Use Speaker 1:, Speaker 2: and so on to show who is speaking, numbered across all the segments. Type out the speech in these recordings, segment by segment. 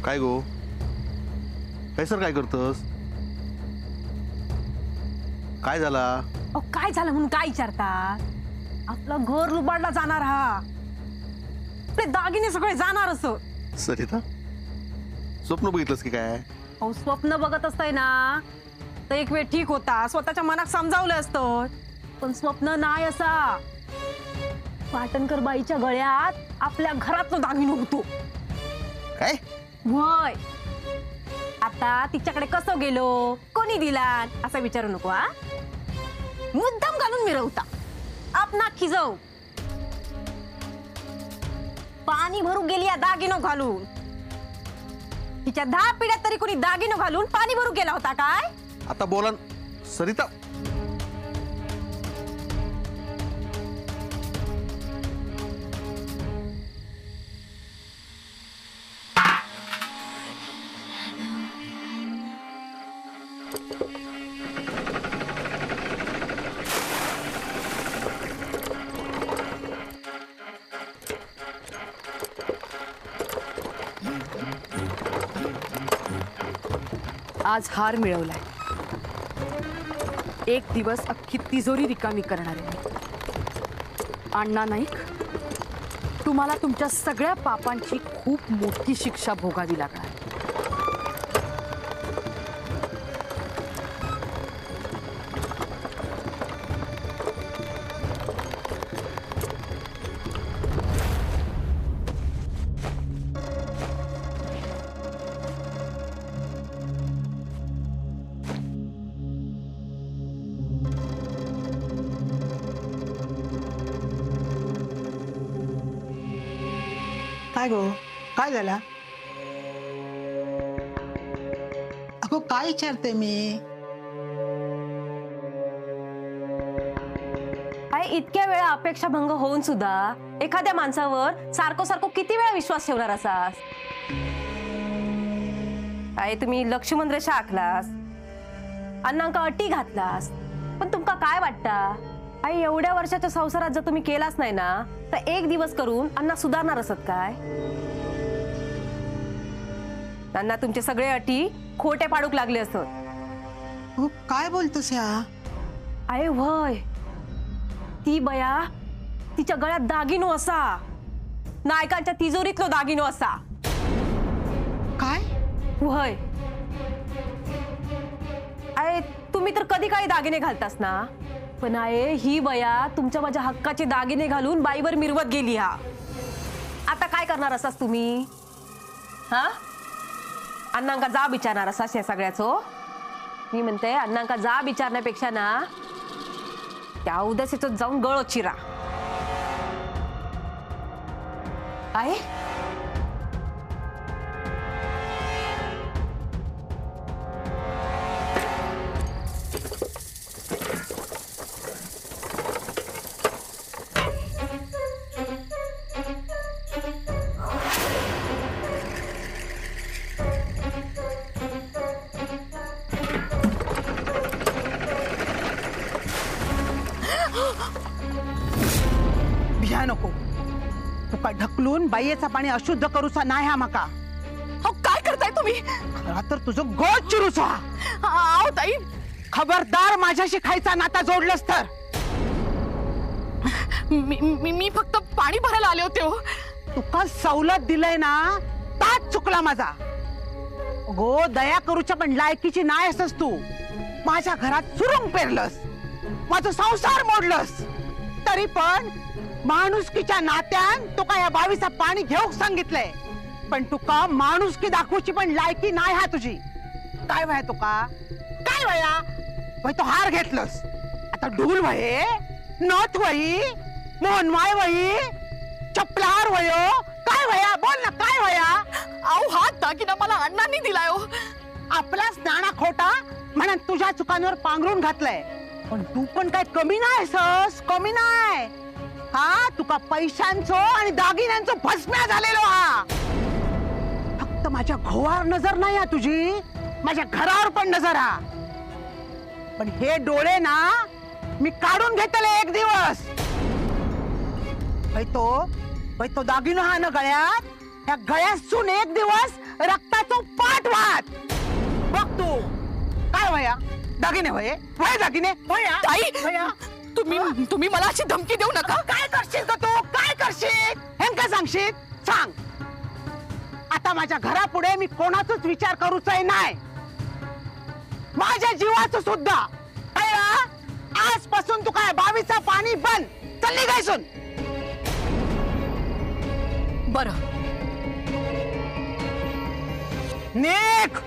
Speaker 1: काय गो काय सर काय करतस काय झाला
Speaker 2: काय झालं म्हणून काय विचारता आपलं घर लुबाडला जाणार हा आपले दागिने सगळे जाणार असं
Speaker 1: सरिता स्वप्न बघितलंस की काय
Speaker 2: स्वप्न बघत असतंय ना तर एक वेळ ठीक होता स्वतःच्या मनात समजावलं असतं पण स्वप्न नाही असा पाटणकर बाईच्या गळ्यात आपल्या घरातलं दागिनो होतो
Speaker 1: काय
Speaker 2: वय आता तिच्याकडे कसं गेलो कोणी दिला असं विचारू नको हा मुद्दाम घालून मिरवता आपणा खिजव पाणी भरू गेली या दागिनो घालून तिच्या 10 पिढ्यात तरी कोणी दागिनो घालून पाणी भरू गेला होता काय
Speaker 1: आता बोला सरिता
Speaker 3: आज हार मिळवलाय एक दिवस अख्खी तिजोरी रिकामी करणार आहे अण्णा नाईक तुम्हाला तुमच्या सगळ्या पापांची खूप मोठी शिक्षा भोगावी लागणार
Speaker 4: काय गो काय झाला अगो काय विचारते मी
Speaker 2: काय इतक्या वेळा अपेक्षा भंग होऊन सुद्धा एखाद्या माणसावर सारखं सारखं किती वेळा विश्वास ठेवणार असास काय तुम्ही लक्ष्मण रेषा आखलास अण्णांका अटी घातलास पण तुमका काय वाटता आई एवढ्या वर्षाच्या संसारात जर तुम्ही केलाच नाही ना तर एक दिवस करून अण्णा सुधारणार असत काय अण्णा तुमचे सगळे अटी खोटे पाडूक लागले असत
Speaker 4: हो काय बोलतोस ह्या
Speaker 2: अरे वय ती बया तिच्या गळ्यात दागिनो असा नायकांच्या तिजोरीतलो दागिनो असा
Speaker 4: काय
Speaker 2: वय अरे तुम्ही तर कधी काही दागिने घालतास ना पण आहे ही बया तुमच्या माझ्या हक्काचे दागिने घालून बाईवर मिरवत गेली हा आता काय करणार असास तुम्ही हा अण्णांका जा विचारणार असास या सगळ्याचो मी म्हणते अण्णांका जा विचारण्यापेक्षा ना त्या उद्याचं जाऊन गळ चिरा आहे
Speaker 4: भिया नको तुका ढकलून बाईचा पाणी अशुद्ध करूचा नाही हा माका
Speaker 3: अहो काय करताय तुम्ही
Speaker 4: खरा तर तुझं गोद चिरूचा
Speaker 3: आओ ताई
Speaker 4: खबरदार माझ्याशी खायचा नाता जोडलंस तर
Speaker 3: मी फक्त पाणी भरायला आले होते हो
Speaker 4: तुका सवलत दिलंय ना ताच चुकला माझा गो दया करूच्या पण लायकीची नाही असस तू माझ्या घरात सुरुंग पेरलस माझा संसार मोडलस तरी पण माणुसकीच्या नात्यान तुका या बावीचा पाणी घेऊ सांगितलंय पण तुका माणुसकी दाखवूची पण लायकी नाही हा तुझी काय वया तुका काय वया वय तो हार घेतलंस आता ढूल वये नथ वही मोहनमाय वही चपलार वयो काय वया बोल ना काय वया
Speaker 3: आओ हा दागिना मला अण्णांनी दिलाय हो
Speaker 4: आपलाच नाणा खोटा म्हणून तुझ्या चुकांवर पांघरून घातलंय पण तू पण काय कमी नाहीस कमी नाही हा तुका पैशांचो आणि दागिन्यांचो भस्म्या झालेलो हा फक्त माझ्या घोवार नजर नाही हा तुझी माझ्या घरावर पण नजर हा पण हे डोळे ना मी काढून घेतले एक दिवस तो दागिनो हा ना गळ्यात या गळ्यासून एक दिवस रक्ताचो पाठ वाहत. बघ तू काय वया दागिने वय वय दागिने वया
Speaker 3: ताई
Speaker 4: वया.
Speaker 3: तुम्ही मला अशी धमकी देऊ नका.
Speaker 4: काय करशील का तू काय करशील हे काय सांगशील सांग. आता माझ्या घरापुढे मी कोणाचाच विचार करूच नाही. माझ्या जीवाचं सुद्धा. कळलं? आजपासून तू काय 22चं पाणी बंद. चालली काय सुन.
Speaker 3: बरं
Speaker 4: निघ.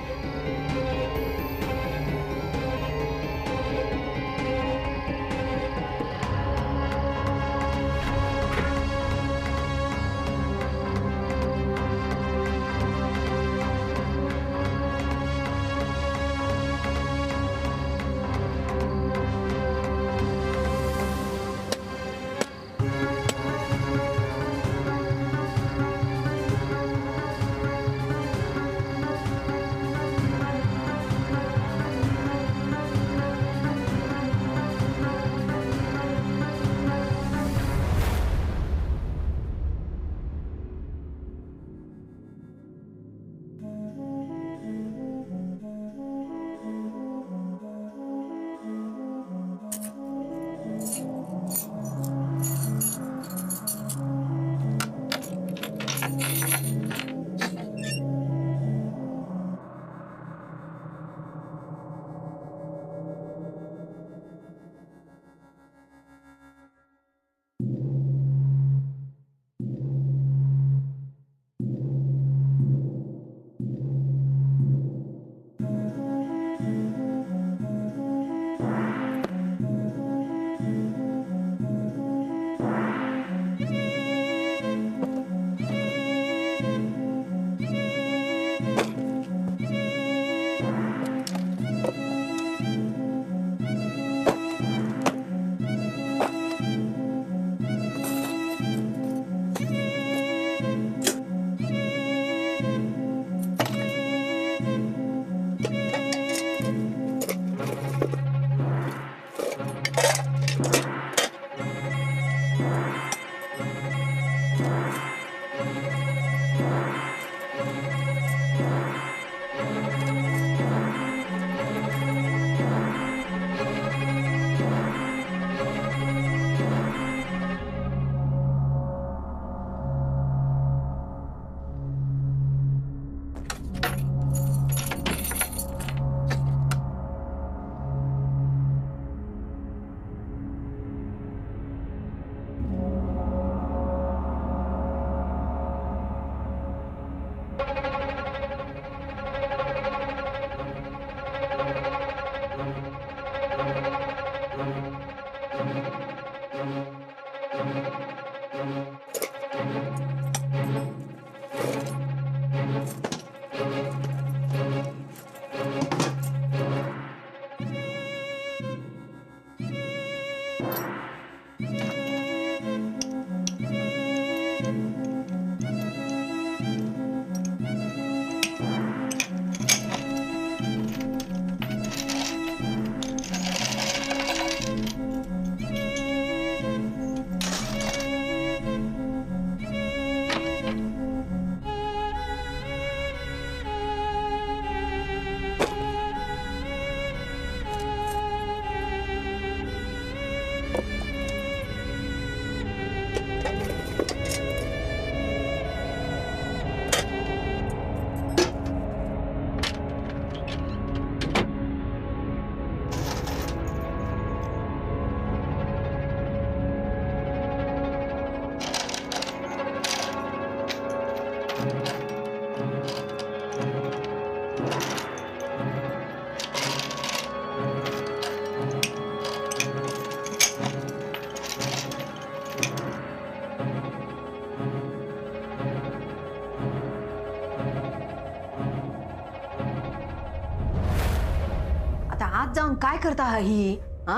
Speaker 2: आत जाऊन काय करता हा ही हा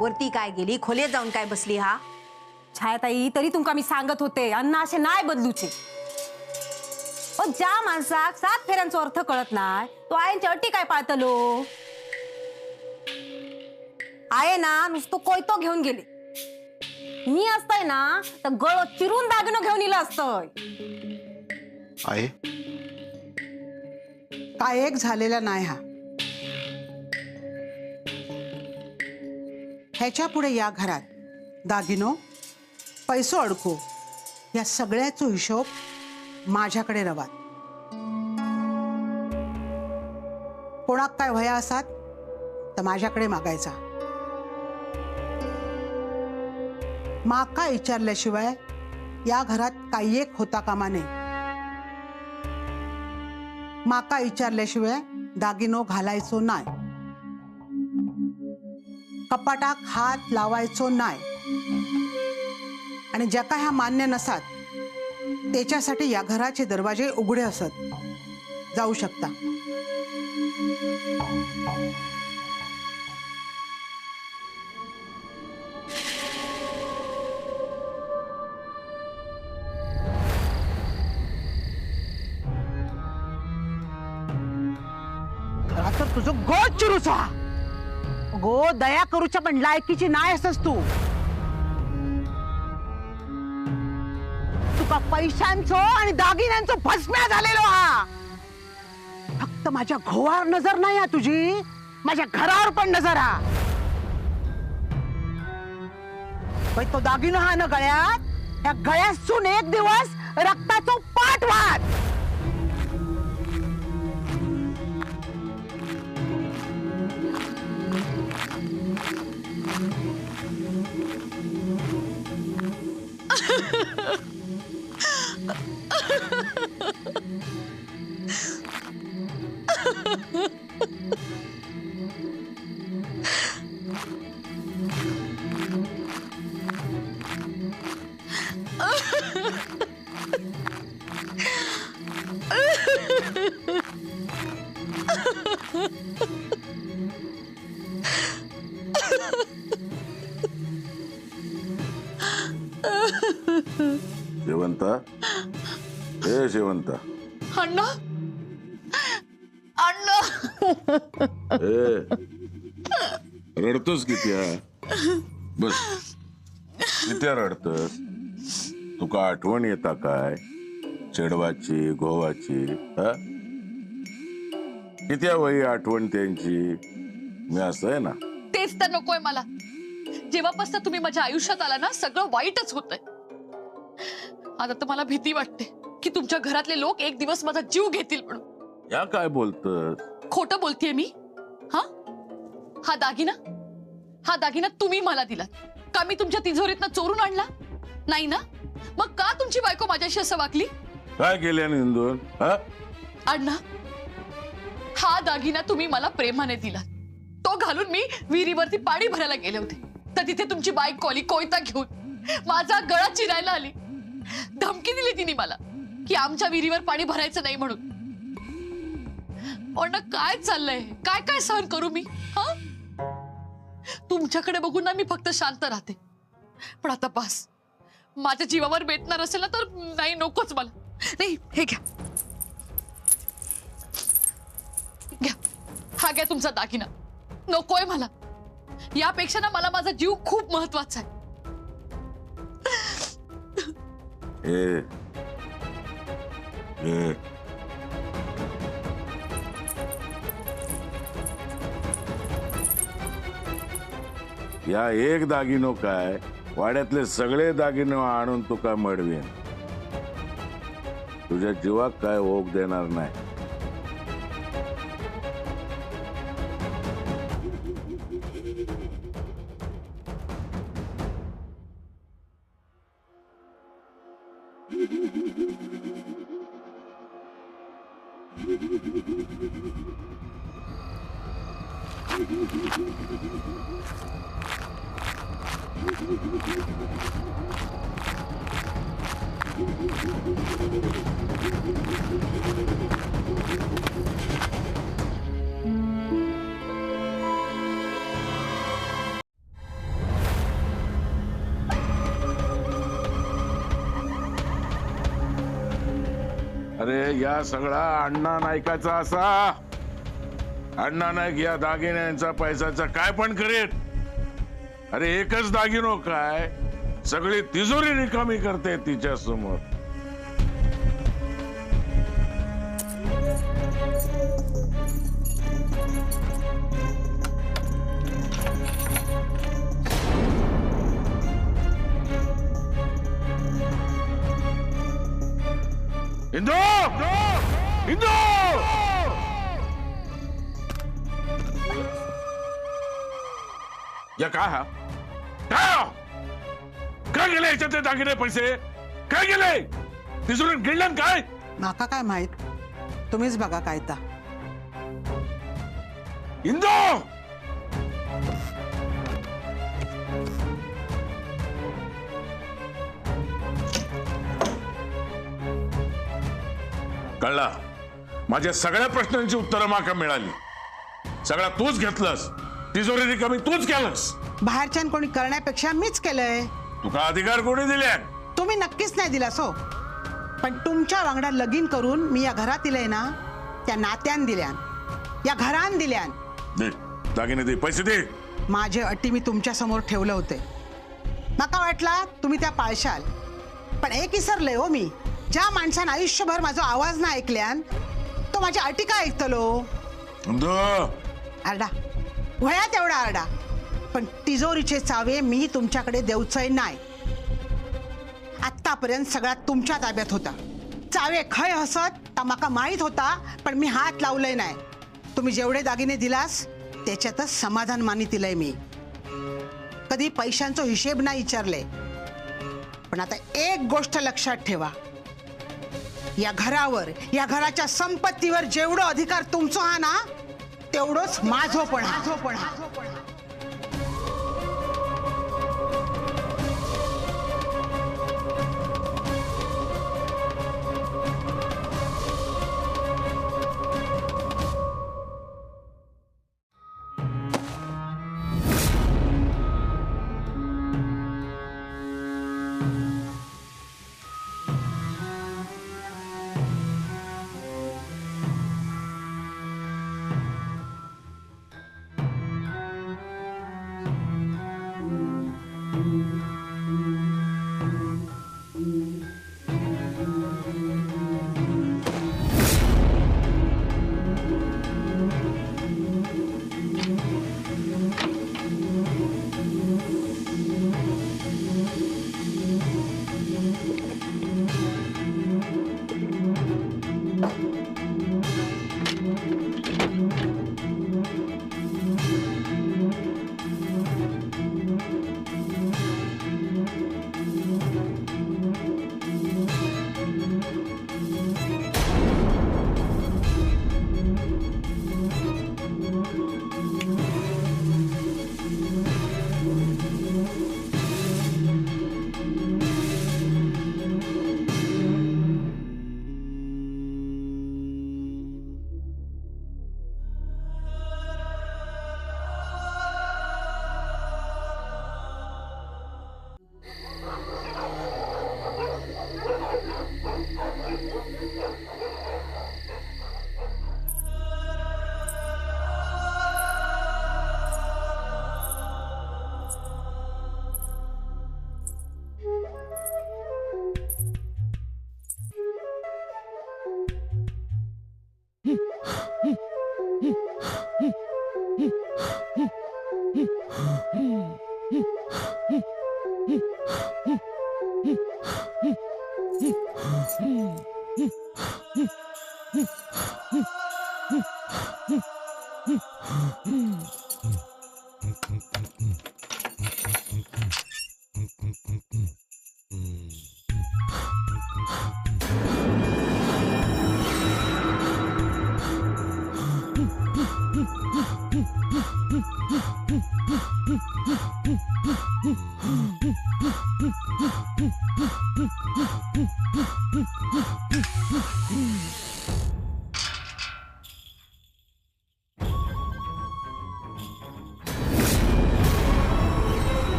Speaker 2: वरती काय गेली खोलीत जाऊन काय बसली हा. छायाताई तरी तुमका मी सांगत होते अन्न असे नाही बदलूचे. ज्या माणसाक 7 फेऱ्यांचो अर्थ कळत नाही तो आयनच्या अटी काय पाळतलो. आहे ना नुसतं कोयतो घेऊन गेले. मी असतंय ना तर गळ चिरून दागिनं घेऊन इलं असतंय.
Speaker 1: आहे
Speaker 4: काय एक झालेला नाही हा. ह्याच्या पुढे या घरात दागिनो पैसो अडको या सगळ्याचा हिशोब माझ्याकडे रवा. कोणाक काय भया असात तर माझ्याकडे मागायचा. माका विचारल्याशिवाय या घरात काही एक होता कामा नये. माका विचारल्याशिवाय दागिनो घालायचो नाही. कपाटाक हात लावायचो नाही. आणि ज्या काय ह्या मान्य नसात त्याच्यासाठी या घराचे दरवाजे उघडे असत. जाऊ शकता. तर तुझं गो चिरूचा गो दया करूच्या पण लायकीची नाही असस तू. तुका पैशांचो आणि दागिन्यांचो भस्म्या झालेलो हा. फक्त माझ्या घोवार नजर नाही हा तुझी, माझ्या घरावर पण नजर हा. पण तो दागिनो हा न गळ्यात, या गळ्यासून एक दिवस रक्ताचो पाठ वाहत.
Speaker 5: शेवंता, ए शेवंता,
Speaker 3: अण्णा अण्णा
Speaker 5: ए रडतोस किती? बस, किती रडतस? तुका आठवण येता काय चेडवाची घोवाची? किती वही आठवण त्यांची? मी असं आहे ना.
Speaker 3: तेच तर नकोय मला. जेव्हापासून तुम्ही माझ्या आयुष्यात आला ना सगळं वाईटच होतंय. आता तर मला भीती वाटते की तुमच्या घरातले लोक एक दिवस माझा जीव घेतील म्हणून.
Speaker 5: या काय बोलतस?
Speaker 3: खोटं बोलतेय मी? हा दागिना तुम्ही मला दिलात का? मी तुमच्या तिजोरीतनं चोरून आणला नाही ना? मग का तुमची बायको माझ्याशी असं वागली?
Speaker 5: काय केल्याने इंदून?
Speaker 3: अण्णा, हा दागिना तुम्ही मला प्रेमाने दिलात. तो घालून मी विहिरीवरती पाणी भरायला गेले होते तर तिथे तुमची बायको आली कोयता घेऊन माझा गळा चिरायला आली. धमकी दिली तिने मला की आमच्या विहिरीवर पाणी भरायचं नाही म्हणून. पण काय चाललंय? काय काय सहन करू मी? तुमच्याकडे बघून ना मी फक्त शांत राहते. पण आता बस, माझ्या जीवावर बेतणार असेल ना तर नाही, नकोच मला. नाही, हे घ्या घ्या, हा घ्या तुमचा दागिना. नकोय मला. यापेक्षा ना मला माझा जीव खूप महत्वाचा आहे.
Speaker 5: ए ए या एक दागिनो काय वाड्यातले सगळे दागिने आणून तुका मडवीन. तुझ्या जीवाक काय ओघ देणार नाही. अरे या सगळा अण्णा नाईकाचा असा. अण्णा नाईक या दागिन्यांचा पैशाचा काय पण करेल. अरे एकच दागिनो काय सगळी तिजोरी रिकामी करते तिच्या समोर. इंदू इंदू या काय हा काय गेले याच्यातले दागिने पैसे काय गेले तिजोरीत गिळलं काय
Speaker 4: माका काय माहित तुम्हीच बघा काय ता
Speaker 5: इंदू कळला माझ्या सगळ्या प्रश्नांची उत्तरं माका मिळाली सगळा तूच घेतलंस तिजोरी रिकामी तूच केलंस
Speaker 4: बाहेरच्यान कोणी करण्यापेक्षा मीच केलंय
Speaker 5: तुका अधिकार कोणी दिले
Speaker 4: तुम्ही नक्कीच नाही दिला सो पण तुमच्या वांगडा लगीन करून मी या घरात दिलंय ना त्या नात्यान दिल्यान या घरान दिल्यान
Speaker 5: दे दागिने दे पैसे दे
Speaker 4: माझे अटी मी तुमच्या समोर ठेवले होते माका वाटला तुम्ही त्या पाळशाल पण एक विसरले हो मी ज्या माणसानं आयुष्यभर माझा आवाज ना ऐकल्यान तो माझ्या अटी का ऐकतलो
Speaker 5: इंदू
Speaker 4: आरडा वया तेवढा आरडा पण तिजोरीचे चावे मी तुमच्याकडे देऊचय नाही आतापर्यंत सगळा तुमच्या ताब्यात होता चावे खय हसत ता माका माहित होता पण मी हात लावलंय नाही तुम्ही जेवढे दागिने दिलास त्याच्यातच समाधान मानितीलंय मी कधी पैशांचा हिशेब नाही विचारले पण आता एक गोष्ट लक्षात ठेवा या घरावर या घराच्या संपत्तीवर जेवढं अधिकार तुमचा हा ना तेवढंच माझो पण